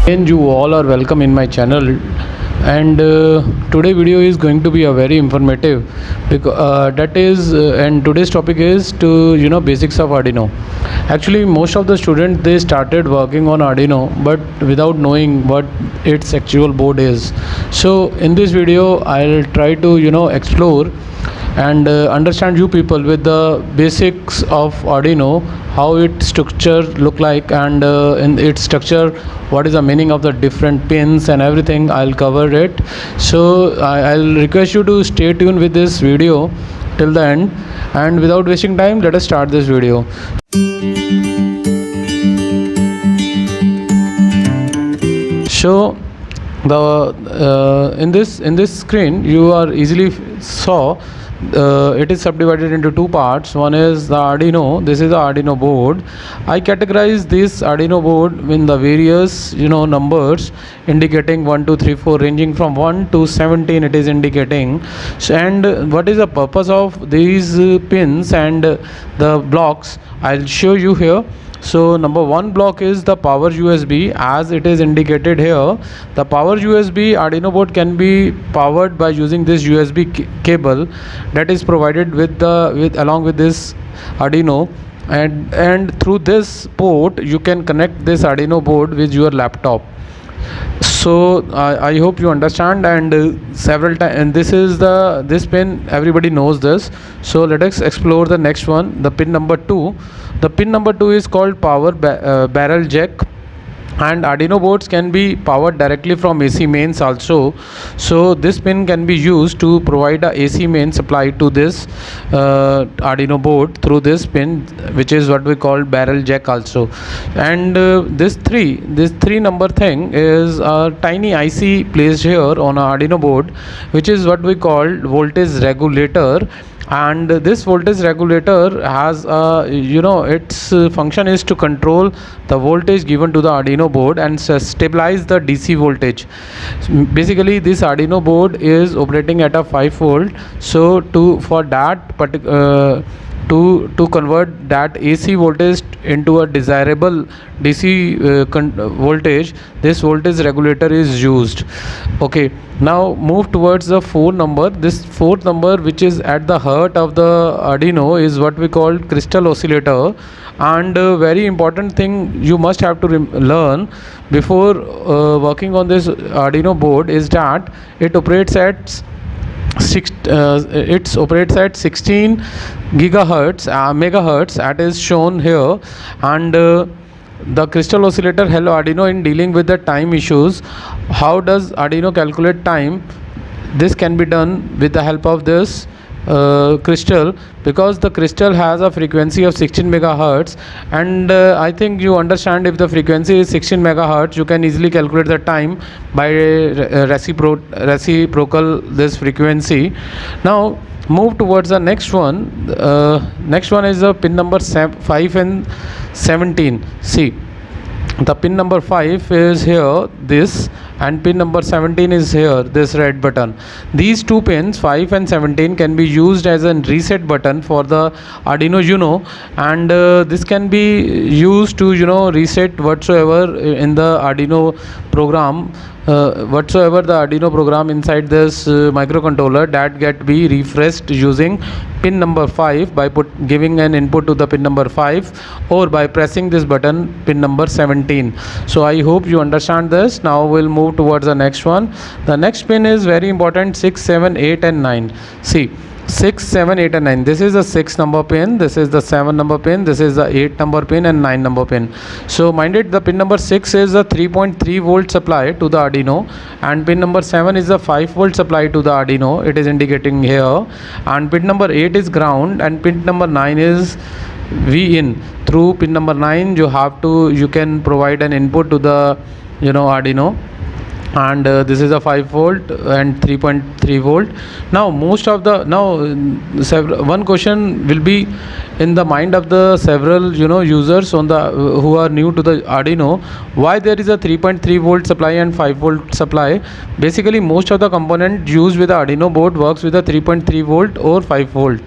Again, you all are welcome in my channel, and today video is going to be a very informative because and today's topic is to basics of Arduino. Actually, most of the students they started working on Arduino but without knowing what its actual board is. So in this video I'll try to explore and understand you people with the basics of Arduino, how its structure look like, and in its structure what is the meaning of the different pins and everything. I'll cover it. So I'll request you to stay tuned with this video till the end, and without wasting time, let us start this video. So the in this screen you are easily saw it is subdivided into two parts. One is the Arduino. This is the Arduino board. I categorize this Arduino board in the various numbers indicating 1 2 3 4, ranging from 1 to 17 it is indicating. So, and what is the purpose of these pins and the blocks, I'll show you here. So number one block is the power USB, as it is indicated here. The power USB Arduino board can be powered by using this USB cable that is provided along with this Arduino, and through this port you can connect this Arduino board with your laptop. So I hope you understand, and several times, and this pin everybody knows this. So let us explore the next one, the pin number 2. The pin number 2 is called power barrel jack, and Arduino boards can be powered directly from AC mains also. So this pin can be used to provide a AC main supply to this Arduino board through this pin, which is what we call barrel jack also. And this three number thing is a tiny IC placed here on a Arduino board, which is what we call voltage regulator. And this voltage regulator has its function is to control the voltage given to the Arduino board and stabilize the DC voltage. Basically this Arduino board is operating at a 5 volt. So to convert that AC voltage into a desirable DC voltage, this voltage regulator is used. Okay, now move towards the fourth number. This fourth number, which is at the heart of the Arduino, is what we call crystal oscillator. And very important thing you must have to learn before working on this Arduino board is that it operates at 16 gigahertz megahertz, that is shown here. And the crystal oscillator help Arduino in dealing with the time issues. How does Arduino calculate time? This can be done with the help of this crystal, because the crystal has a frequency of 16 megahertz, and I think you understand, if the frequency is 16 megahertz you can easily calculate the time by reciprocal this frequency. Now move towards the next one. Next one is the pin number 5 and 17. See, the pin number 5 is here, this, and pin number 17 is here, this red button. These two pins 5 and 17 can be used as a reset button for the Arduino Uno, and this can be used to reset whatsoever in the Arduino program, whatsoever the Arduino program inside this microcontroller, that get be refreshed using pin number 5 by giving an input to the pin number 5, or by pressing this button pin number 17. So I hope you understand this. Now we'll move towards the next one. The next pin is very important, 6 7 8 and 9. See, 6 7 8 and 9, this is the 6 number pin, this is the 7 number pin, this is the 8 number pin, and 9 number pin. So mind it, the pin number 6 is a 3.3 volt supply to the Arduino, and pin number 7 is a 5 volt supply to the Arduino, it is indicating here. And pin number 8 is ground, and pin number 9 is V in. Through pin number 9 you can provide an input to the Arduino, and this is a 5 volt and 3.3 volt. Now one question will be in the mind of the several users who are new to the Arduino, why there is a 3.3 volt supply and 5 volt supply. Basically most of the component used with the Arduino board works with a 3.3 volt or 5 volt.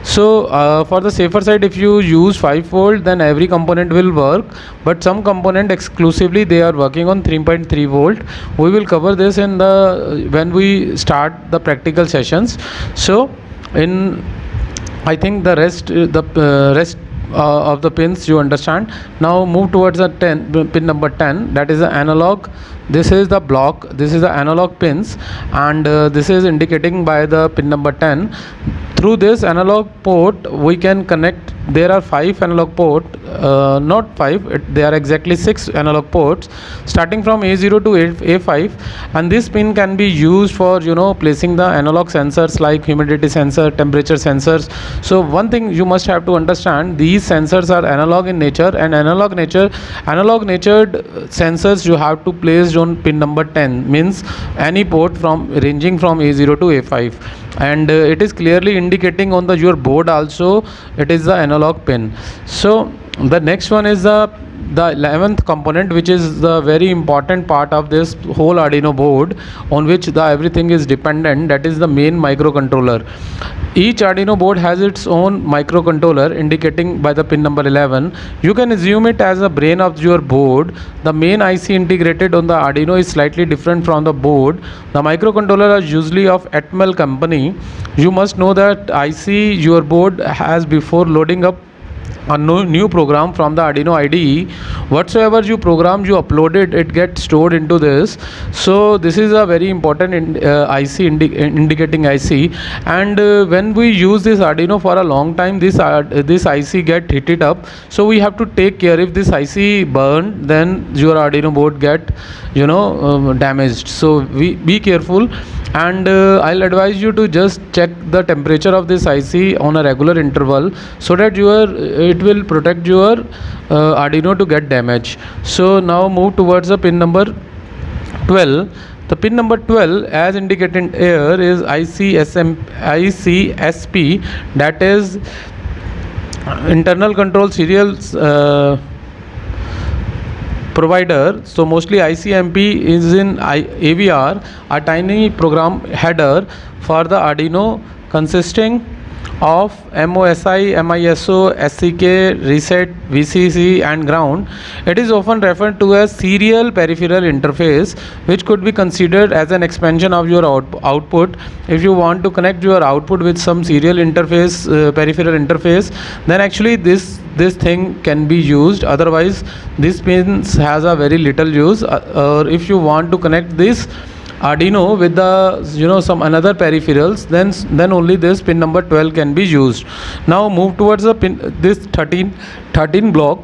So for the safer side, if you use 5 volt, then every component will work, but some component exclusively they are working on 3.3 volt. We will cover this in the when we start the practical sessions. So in I think the rest of the pins you understand. Now move towards the pin number 10, that is the analog. This is the block, this is the analog pins, and this is indicating by the pin number 10. Through this analog port we can connect. There are 5 analog port, not 5, they are exactly 6 analog ports starting from A0 to A5, and this pin can be used for placing the analog sensors like humidity sensor, temperature sensors. So one thing you must have to understand, these sensors are analog in nature, and analog natured sensors you have to place on pin number 10, means any port from ranging from A0 to A5, and it is clearly indicating on your board also it is the analog pin. So the next one is the 11th component, which is the very important part of this whole Arduino board, on which everything is dependent, that is the main microcontroller. Each Arduino board has its own microcontroller indicating by the pin number 11. You can assume it as a brain of your board. The main IC integrated on the Arduino is slightly different from the board. The microcontroller are usually of Atmel company. You must know that IC your board has before loading up a new program from the Arduino IDE. Whatsoever you program, you uploaded, it gets stored into this. So this is a very important IC indicating IC, and when we use this Arduino for a long time, this IC get heated up. So we have to take care. If this IC burn, then your Arduino board get damaged. So be careful, and I'll advise you to just check the temperature of this IC on a regular interval, so that it will protect your Arduino to get damaged. So now move towards the pin number 12. The pin number 12, as indicated here, is ICSP, that is internal control serials provider. So mostly ICMP is in AVR, a tiny program header for the Arduino consisting of MOSI, MISO, SCK, reset, VCC and ground. It is often referred to as serial peripheral interface, which could be considered as an expansion of your output. If you want to connect your output with some serial interface, peripheral interface, then actually this thing can be used. Otherwise this pins has a very little use. Or if you want to connect this Arduino with the some another peripherals, then only this pin number 12 can be used. Now move towards the pin, this 13 block.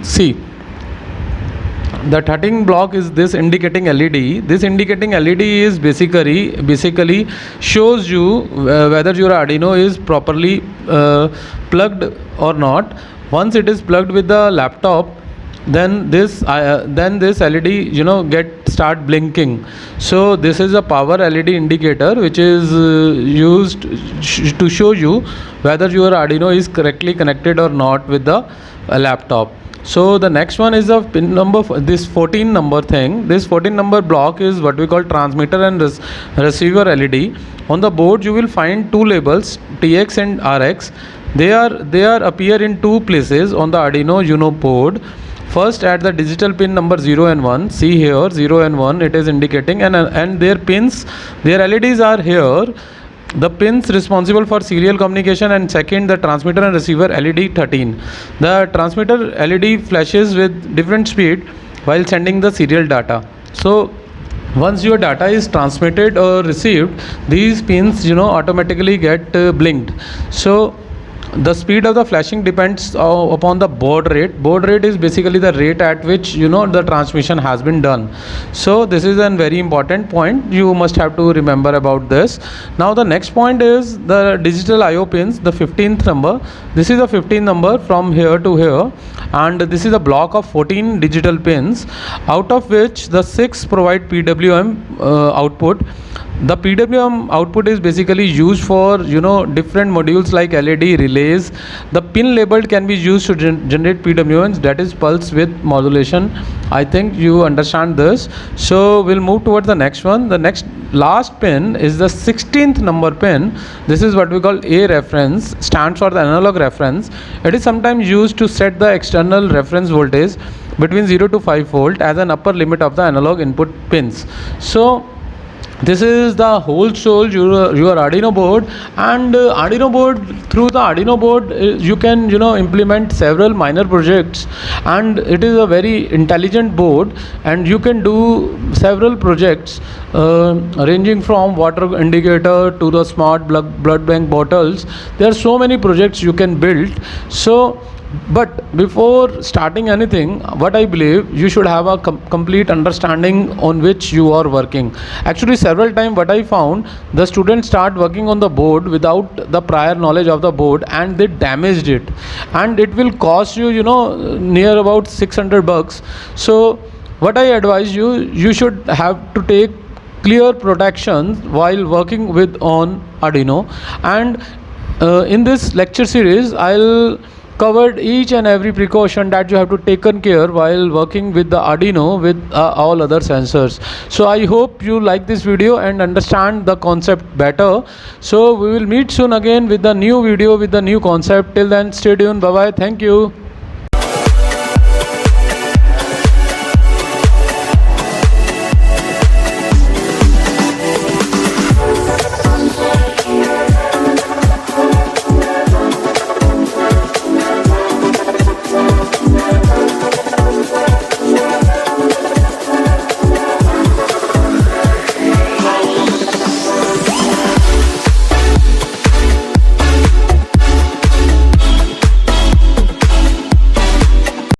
See, the 13 block is this indicating LED. This indicating LED is basically shows you whether your Arduino is properly plugged or not. Once it is plugged with the laptop, then this LED start blinking. So this is a power LED indicator, which is used to show you whether your Arduino is correctly connected or not with the laptop. So the next one is the pin number, this 14 number thing. This 14 number block is what we call transmitter and receiver LED. On the board you will find two labels, TX and RX. They are appear in two places on the Arduino Uno board. First, at the digital pin number 0 and 1, see here 0 and 1, it is indicating, and their pins, their LEDs are here, the pins responsible for serial communication, and second, the transmitter and receiver LED 13. The transmitter LED flashes with different speed while sending the serial data. So once your data is transmitted or received, these pins automatically get blinked. So the speed of the flashing depends upon the baud rate. Baud rate is basically the rate at which the transmission has been done. So this is a very important point. You must have to remember about this. Now the next point is the digital IO pins, the 15th number. This is the 15th number from here to here, and this is a block of 14 digital pins, out of which the 6 provide PWM output. The PWM output is basically used for different modules like LED relays. The pin labeled can be used to generate PWMs, that is pulse width modulation. I think you understand this. So we'll move towards the next one. The next last pin is the 16th number pin. This is what we call A reference, stands for the analog reference. It is sometimes used to set the external reference voltage between 0 to 5 volt as an upper limit of the analog input pins. So this is the whole soul your Arduino board, and Arduino board, through the Arduino board you can implement several minor projects, and it is a very intelligent board, and you can do several projects ranging from water indicator to the smart blood bank bottles. There are so many projects you can build. So but before starting anything, what I believe, you should have a complete understanding on which you are working. Actually, several times what I found, the students start working on the board without the prior knowledge of the board, and they damaged it, and it will cost you near about $600. So what I advise you, you should have to take clear protections while working with on Arduino. And in this lecture series, I'll covered each and every precaution that you have to taken care while working with the Arduino with all other sensors. So I hope you like this video and understand the concept better. So we will meet soon again with the new video with the new concept. Till then, stay tuned. Bye bye. Thank you.